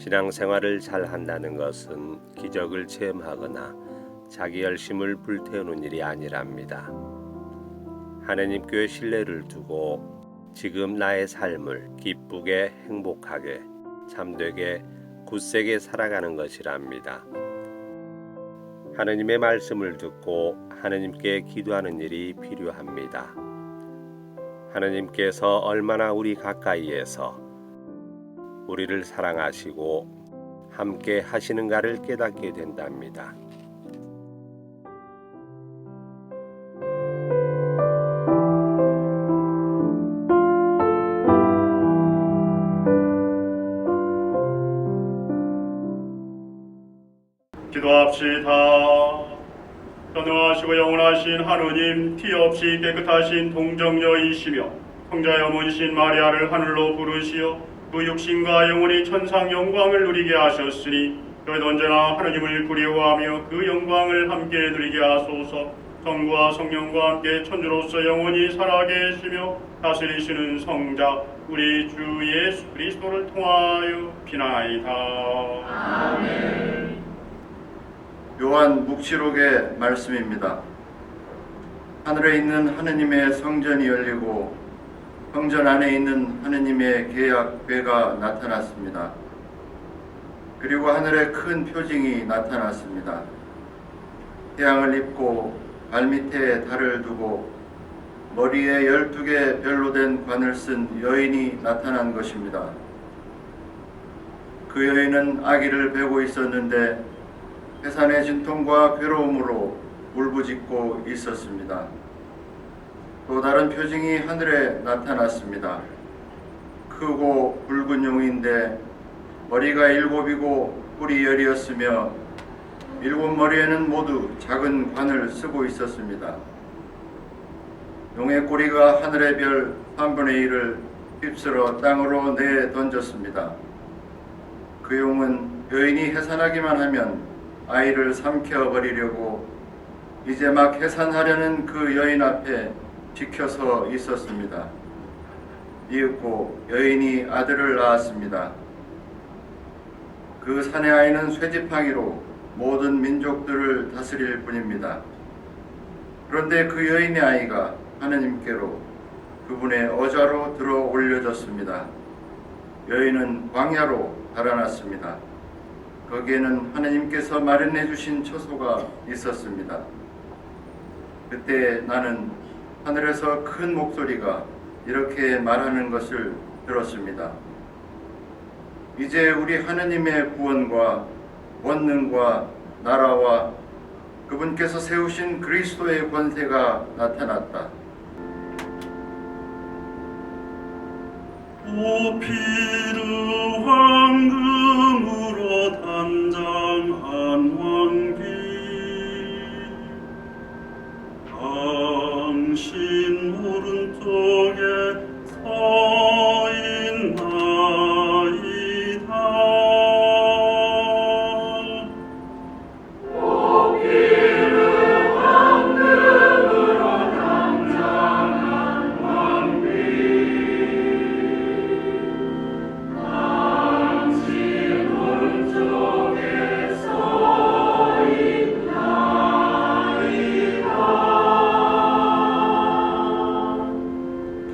신앙생활을 잘 한다는 것은 기적을 체험하거나 자기 열심을 불태우는 일이 아니랍니다. 하느님께 신뢰를 두고 지금 나의 삶을 기쁘게 행복하게 참되게 굳세게 살아가는 것이랍니다. 하느님의 말씀을 듣고 하느님께 기도하는 일이 필요합니다. 하느님께서 얼마나 우리 가까이에서 우리를 사랑하시고 함께 하시는가를 깨닫게 된답니다. 기도합시다. 전능하시고 영원하신 하느님, 티 없이 깨끗하신 동정녀이시며 성자의 어머니신 마리아를 하늘로 부르시어 그 육신과 영혼이 천상 영광을 누리게 하셨으니 저희도 언제나 하느님을 그리워하며 그 영광을 함께 누리게 하소서. 성부와 성령과 함께 천주로서 영원히 살아계시며 다스리시는 성자 우리 주 예수 그리스도를 통하여 비나이다. 아멘. 요한 묵시록의 말씀입니다. 하늘에 있는 하느님의 성전이 열리고 성전 안에 있는 하느님의 계약궤가 나타났습니다. 그리고 하늘에 큰 표징이 나타났습니다. 태양을 입고 발밑에 달을 두고 머리에 12개 별로 된 관을 쓴 여인이 나타난 것입니다. 그 여인은 아기를 베고 있었는데 해산의 진통과 괴로움으로 울부짖고 있었습니다. 또 다른 표징이 하늘에 나타났습니다. 크고 붉은 용인데 머리가 7이고 뿔이 10이었으며 7머리에는 모두 작은 관을 쓰고 있었습니다. 용의 꼬리가 하늘의 별 3분의 1을 휩쓸어 땅으로 내던졌습니다. 그 용은 여인이 해산하기만 하면 아이를 삼켜버리려고 이제 막 해산하려는 그 여인 앞에 지켜서 있었습니다. 이윽고 여인이 아들을 낳았습니다. 그 사내 아이는 쇠지팡이로 모든 민족들을 다스릴 뿐입니다. 그런데 그 여인의 아이가 하느님께로 그분의 어자로 들어 올려졌습니다. 여인은 광야로 달아났습니다. 거기에는 하느님께서 마련해 주신 처소가 있었습니다. 그때 나는 하늘에서 큰 목소리가 이렇게 말하는 것을 들었습니다. 이제 우리 하느님의 구원과 원능과 나라와 그분께서 세우신 그리스도의 권세가 나타났다. 오피르 황금으로 단장한 왕비 당신 오른쪽에 서 있나이다. 오피르 황금으로 단장한 왕비 당신 오른쪽에 서 있나이다.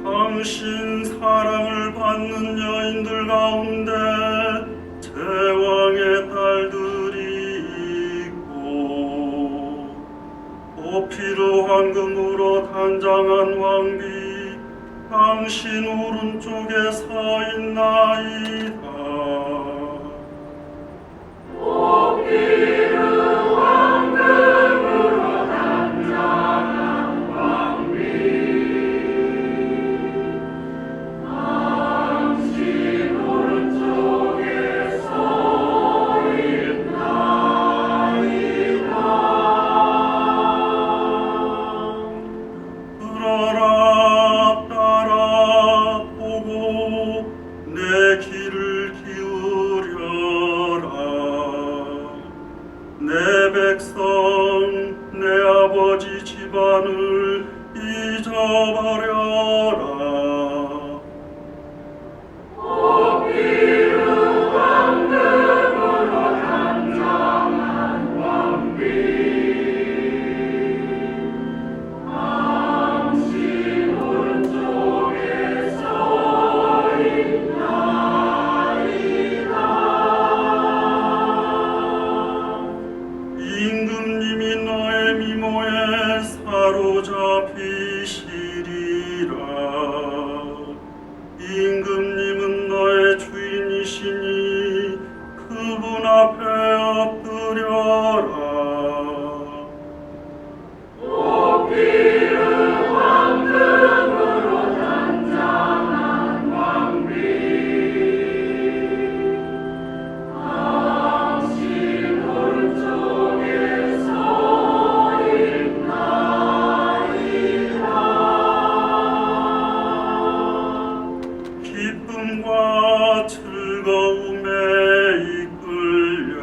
당신 사랑을 받는 여인들 가운데 제왕의 딸들이 있고 오피르 황금으로 단장한 왕비 당신 오른쪽에 서 있나이다. 오피르 황금으로 단장한 왕비 당신 오른쪽에 서 있나이다. 들어라 따라 보고 내 귀를 기울여라. 내 백성 내 아버지 집안을 잊어버려라. 오피르 황금 들어라. 기쁨과 즐거움에 이끌려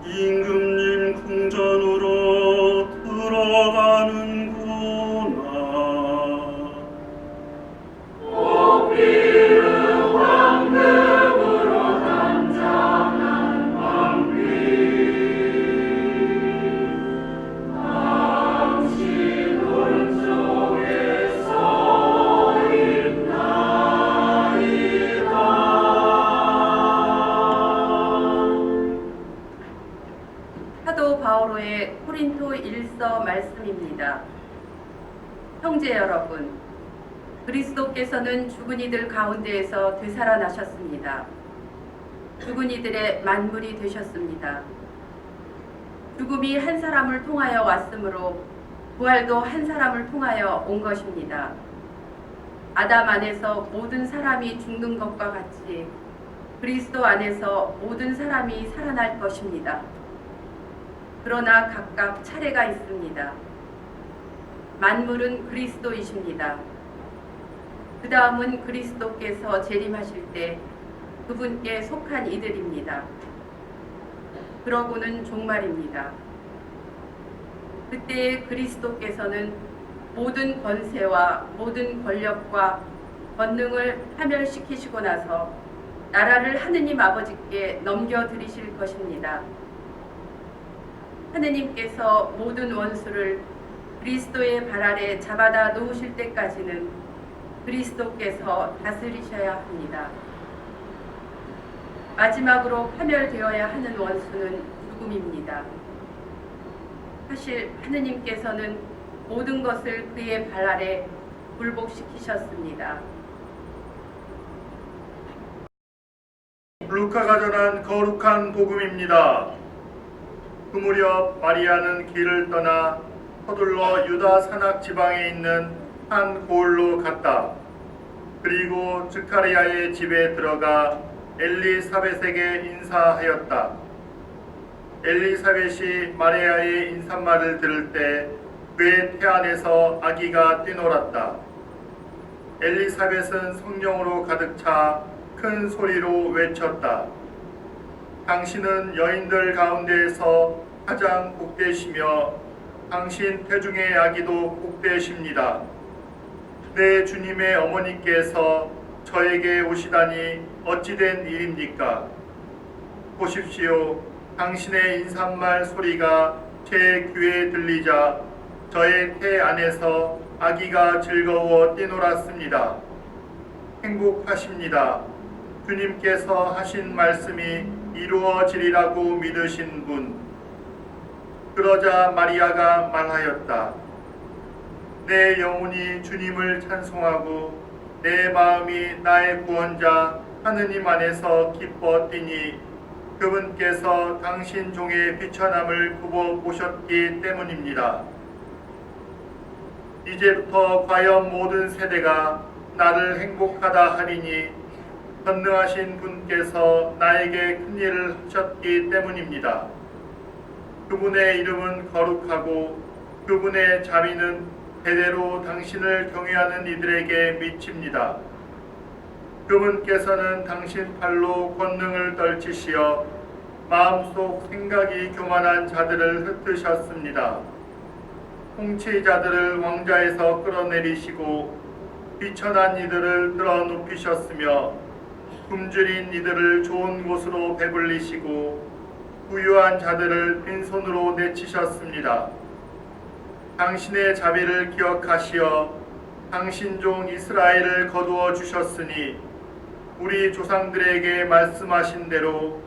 임금님 궁전으로 들어가는구나. 사도 바오로의 코린토 1서 말씀입니다. 형제 여러분, 그리스도께서는 죽은 이들 가운데에서 되살아나셨습니다. 죽은 이들의 만물이 되셨습니다. 죽음이 한 사람을 통하여 왔으므로 부활도 한 사람을 통하여 온 것입니다. 아담 안에서 모든 사람이 죽는 것과 같이 그리스도 안에서 모든 사람이 살아날 것입니다. 그러나 각각 차례가 있습니다. 만물은 그리스도이십니다. 그 다음은 그리스도께서 재림하실 때 그분께 속한 이들입니다. 그러고는 종말입니다. 그때에 그리스도께서는 모든 권세와 모든 권력과 권능을 파멸시키시고 나서 나라를 하느님 아버지께 넘겨드리실 것입니다. 하느님께서 모든 원수를 그리스도의 발 아래 잡아다 놓으실 때까지는 그리스도께서 다스리셔야 합니다. 마지막으로 파멸되어야 하는 원수는 죽음입니다. 사실 하느님께서는 모든 것을 그의 발 아래 굴복시키셨습니다. 루카가 전한 거룩한 복음입니다. 그 무렵 마리아는 길을 떠나 서둘러 유다 산악 지방에 있는 한 고을로 갔다. 그리고 스가랴의 집에 들어가 엘리사벳에게 인사하였다. 엘리사벳이 마리아의 인사말을 들을 때 그의 태 안에서 아기가 뛰놀았다. 엘리사벳은 성령으로 가득 차 큰 소리로 외쳤다. 당신은 여인들 가운데에서 가장 복되시며 당신 태중의 아기도 복되십니다. 내 주님의 어머니께서 저에게 오시다니 어찌된 일입니까? 보십시오. 당신의 인사말 소리가 제 귀에 들리자 저의 태 안에서 아기가 즐거워 뛰놀았습니다. 행복하십니다. 주님께서 하신 말씀이 이루어지리라고 믿으신 분. 그러자 마리아가 말하였다. 내 영혼이 주님을 찬송하고 내 마음이 나의 구원자 하느님 안에서 기뻐 뛰니 그분께서 당신 종의 비천함을 굽어 보셨기 때문입니다. 이제부터 과연 모든 세대가 나를 행복하다 하리니 전능하신 분께서 나에게 큰 일을 하셨기 때문입니다. 그분의 이름은 거룩하고 그분의 자비는 대대로 당신을 경외하는 이들에게 미칩니다. 그분께서는 당신 팔로 권능을 떨치시어 마음속 생각이 교만한 자들을 흩으셨습니다. 통치자들을 왕좌에서 끌어내리시고 비천한 이들을 들어 높이셨으며 굶주린 이들을 좋은 곳으로 배불리시고 부유한 자들을 빈손으로 내치셨습니다. 당신의 자비를 기억하시어 당신 종 이스라엘을 거두어 주셨으니 우리 조상들에게 말씀하신 대로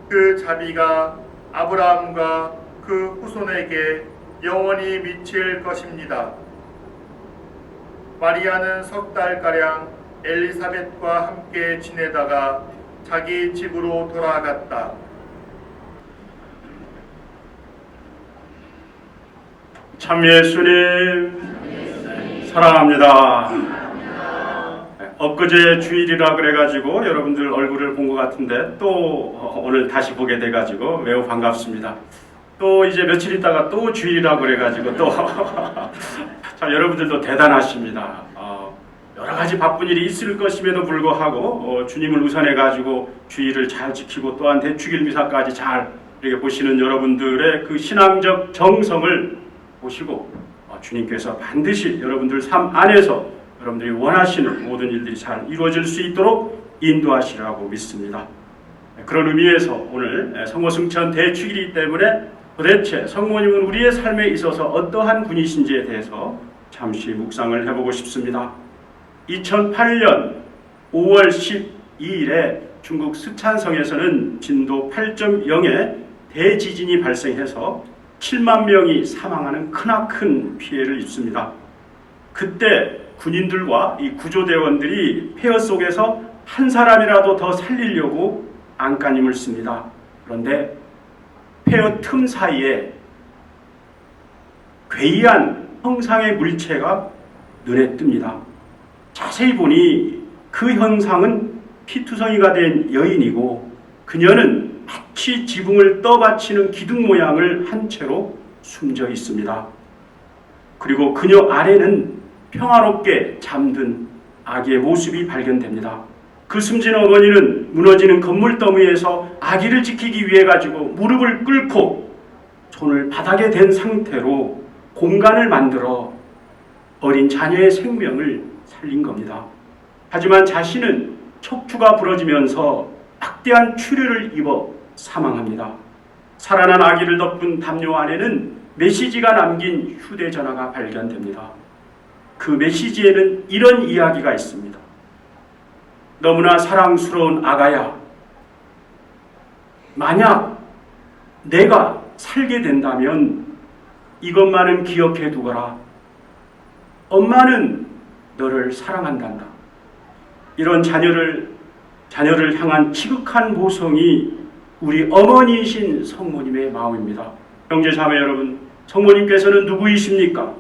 그 자비가 아브라함과 그 후손에게 영원히 미칠 것입니다. 마리아는 석 달가량 엘리사벳과 함께 지내다가 자기 집으로 돌아갔다. 참 예수님 사랑합니다. 엊그제 주일이라 그래가지고 여러분들 얼굴을 본 것 같은데 또 오늘 다시 보게 돼가지고 매우 반갑습니다. 또 이제 며칠 있다가 또 주일이라 그래가지고 또 참 여러분들도 대단하십니다. 여러 가지 바쁜 일이 있을 것임에도 불구하고 주님을 우선해가지고 주일을 잘 지키고 또한 대축일 미사까지 잘 이렇게 보시는 여러분들의 그 신앙적 정성을 보시고 주님께서 반드시 여러분들 삶 안에서 여러분들이 원하시는 모든 일들이 잘 이루어질 수 있도록 인도하시라고 믿습니다. 그런 의미에서 오늘 성모승천 대축일이기 때문에 도대체 성모님은 우리의 삶에 있어서 어떠한 분이신지에 대해서 잠시 묵상을 해보고 싶습니다. 2008년 5월 12일에 중국 스촨성에서는 진도 8.0의 대지진이 발생해서 7만 명이 사망하는 크나큰 피해를 입습니다. 그때 군인들과 이 구조대원들이 폐허 속에서 한 사람이라도 더 살리려고 안간힘을 씁니다. 그런데 폐허 틈 사이에 괴이한 형상의 물체가 눈에 뜹니다. 자세히 보니 그 형상은 피투성이가 된 여인이고 그녀는 마치 지붕을 떠받치는 기둥 모양을 한 채로 숨져 있습니다. 그리고 그녀 아래는 평화롭게 잠든 아기의 모습이 발견됩니다. 그 숨진 어머니는 무너지는 건물 더미에서 아기를 지키기 위해 가지고 무릎을 꿇고 손을 바닥에 댄 상태로 공간을 만들어 어린 자녀의 생명을 살린 겁니다. 하지만 자신은 척추가 부러지면서 막대한 출혈을 입어 사망합니다. 살아난 아기를 덮은 담요 안에는 메시지가 남긴 휴대전화가 발견됩니다. 그 메시지에는 이런 이야기가 있습니다. 너무나 사랑스러운 아가야, 만약 내가 살게 된다면 이것만은 기억해 두거라. 엄마는 너를 사랑한단다. 이런 자녀를 향한 지극한 모성이 우리 어머니이신 성모님의 마음입니다. 형제자매 여러분, 성모님께서는 누구이십니까?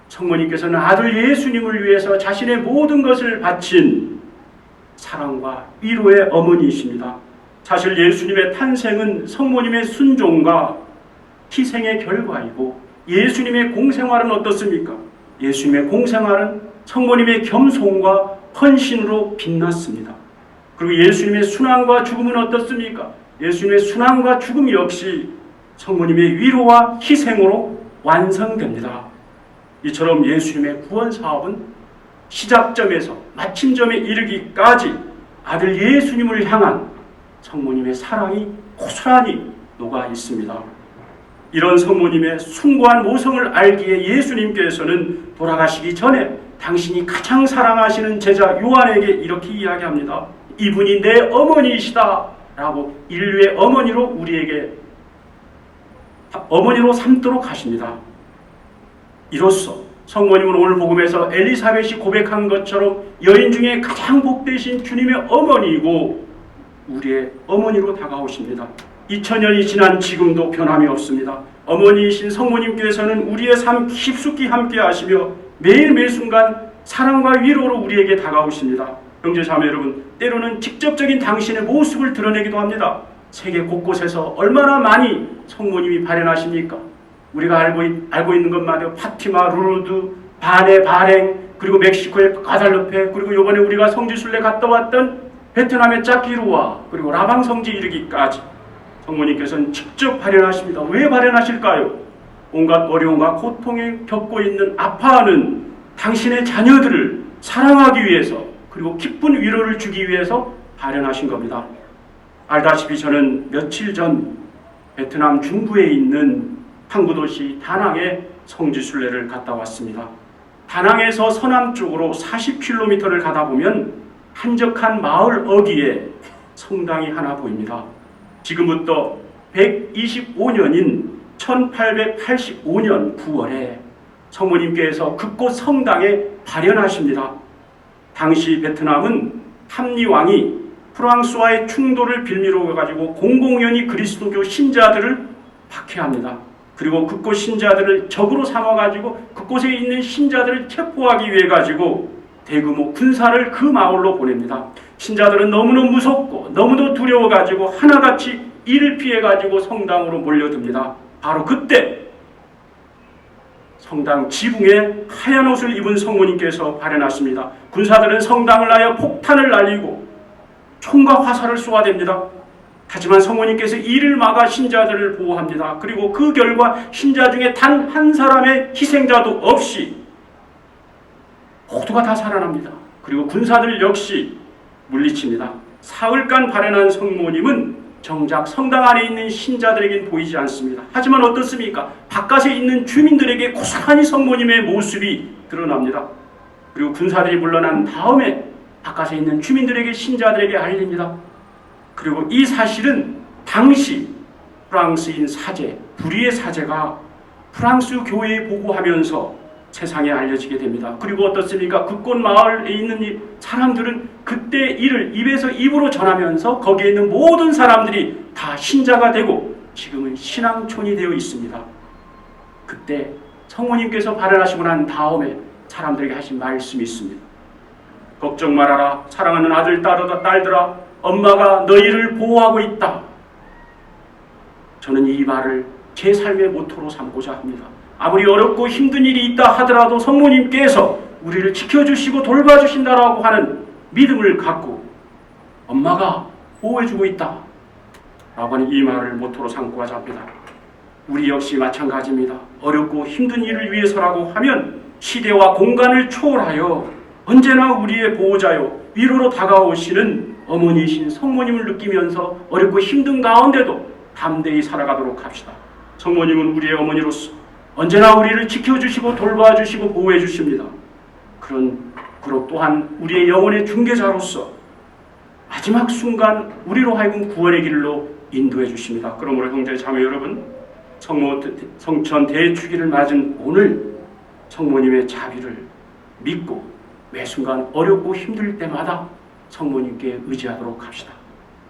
성모님께서는 아들 예수님을 위해서 자신의 모든 것을 바친 사랑과 위로의 어머니이십니다. 사실 예수님의 탄생은 성모님의 순종과 희생의 결과이고 예수님의 공생활은 어떻습니까? 예수님의 공생활은 성모님의 겸손과 헌신으로 빛났습니다. 그리고 예수님의 순환과 죽음은 어떻습니까? 예수님의 순환과 죽음 역시 성모님의 위로와 희생으로 완성됩니다. 이처럼 예수님의 구원 사업은 시작점에서 마침점에 이르기까지 아들 예수님을 향한 성모님의 사랑이 고스란히 녹아 있습니다. 이런 성모님의 숭고한 모성을 알기에 예수님께서는 돌아가시기 전에 당신이 가장 사랑하시는 제자 요한에게 이렇게 이야기합니다. 이분이 내 어머니이시다 라고 인류의 어머니로 우리에게 어머니로 삼도록 하십니다. 이로써 성모님은 오늘 복음에서 엘리사벳이 고백한 것처럼 여인 중에 가장 복되신 주님의 어머니이고 우리의 어머니로 다가오십니다. 2000년이 지난 지금도 변함이 없습니다. 어머니이신 성모님께서는 우리의 삶 깊숙이 함께 하시며 매일 매순간 사랑과 위로로 우리에게 다가오십니다. 형제자매 여러분, 때로는 직접적인 당신의 모습을 드러내기도 합니다. 세계 곳곳에서 얼마나 많이 성모님이 발현하십니까? 우리가 알고 있는 것마다 파티마, 루르드, 바네, 바랭, 그리고 멕시코의 가달루페, 그리고 이번에 우리가 성지순례 갔다 왔던 베트남의 짜키루와 그리고 라방 성지 이르기까지 성모님께서는 직접 발현하십니다. 왜 발현하실까요? 온갖 어려움과 고통에 겪고 있는 아파하는 당신의 자녀들을 사랑하기 위해서 그리고 기쁜 위로를 주기 위해서 발현하신 겁니다. 알다시피 저는 며칠 전 베트남 중부에 있는 항구도시 다낭에 성지순례를 갔다 왔습니다. 다낭에서 서남쪽으로 40km를 가다 보면 한적한 마을 어귀에 성당이 하나 보입니다. 지금부터 125년인 1885년 9월에 성모님께서 그곳 성당에 발현하십니다. 당시 베트남은 탐리왕이 프랑스와의 충돌을 빌미로 가지고 공공연히 그리스도교 신자들을 박해합니다. 그리고 그곳 신자들을 적으로 삼아가지고 그곳에 있는 신자들을 체포하기 위해 가지고 대규모 군사를 그 마을로 보냅니다. 신자들은 너무도 무섭고 너무도 두려워가지고 하나같이 이를 피해가지고 성당으로 몰려듭니다. 바로 그때 성당 지붕에 하얀 옷을 입은 성모님께서 발현하십니다. 군사들은 성당을 하여 폭탄을 날리고 총과 화살을 쏘아댑니다. 하지만 성모님께서 이를 막아 신자들을 보호합니다. 그리고 그 결과 신자 중에 단 한 사람의 희생자도 없이 모두가 다 살아납니다. 그리고 군사들 역시 물리칩니다. 사흘간 발현한 성모님은 정작 성당 안에 있는 신자들에겐 보이지 않습니다. 하지만 어떻습니까? 바깥에 있는 주민들에게 고스란히 성모님의 모습이 드러납니다. 그리고 군사들이 물러난 다음에 바깥에 있는 주민들에게 신자들에게 알립니다. 그리고 이 사실은 당시 프랑스인 사제, 부리의 사제가 프랑스 교회에 보고하면서 세상에 알려지게 됩니다. 그리고 어떻습니까? 그곳 마을에 있는 사람들은 그때 이를 입에서 입으로 전하면서 거기에 있는 모든 사람들이 다 신자가 되고 지금은 신앙촌이 되어 있습니다. 그때 성모님께서 발현하시고 난 다음에 사람들에게 하신 말씀이 있습니다. 걱정 말아라. 사랑하는 아들, 딸들아. 엄마가 너희를 보호하고 있다. 저는 이 말을 제 삶의 모토로 삼고자 합니다. 아무리 어렵고 힘든 일이 있다 하더라도 성모님께서 우리를 지켜주시고 돌봐주신다라고 하는 믿음을 갖고 엄마가 보호해주고 있다 라고 하는 이 말을 모토로 삼고자 합니다. 우리 역시 마찬가지입니다. 어렵고 힘든 일을 위해서라고 하면 시대와 공간을 초월하여 언제나 우리의 보호자요 위로로 다가오시는 어머니이신 성모님을 느끼면서 어렵고 힘든 가운데도 담대히 살아가도록 합시다. 성모님은 우리의 어머니로서 언제나 우리를 지켜주시고 돌봐주시고 보호해 주십니다. 그리고 또한 우리의 영혼의 중개자로서 마지막 순간 우리로 하여금 구원의 길로 인도해 주십니다. 그러므로 형제 자매 여러분, 성천 대축일을 맞은 오늘 성모님의 자비를 믿고 매 순간 어렵고 힘들 때마다 성모님께 의지하도록 합시다.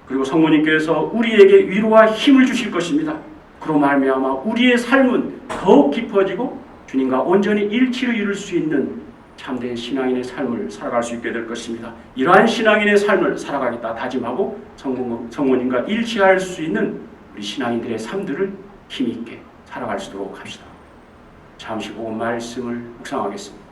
그리고 성모님께서 우리에게 위로와 힘을 주실 것입니다. 그로 말미암아 우리의 삶은 더욱 깊어지고 주님과 온전히 일치를 이룰 수 있는 참된 신앙인의 삶을 살아갈 수 있게 될 것입니다. 이러한 신앙인의 삶을 살아가겠다 다짐하고 성모님과 일치할 수 있는 우리 신앙인들의 삶들을 힘있게 살아갈 수 있도록 합시다. 잠시 보고 말씀을 묵상하겠습니다.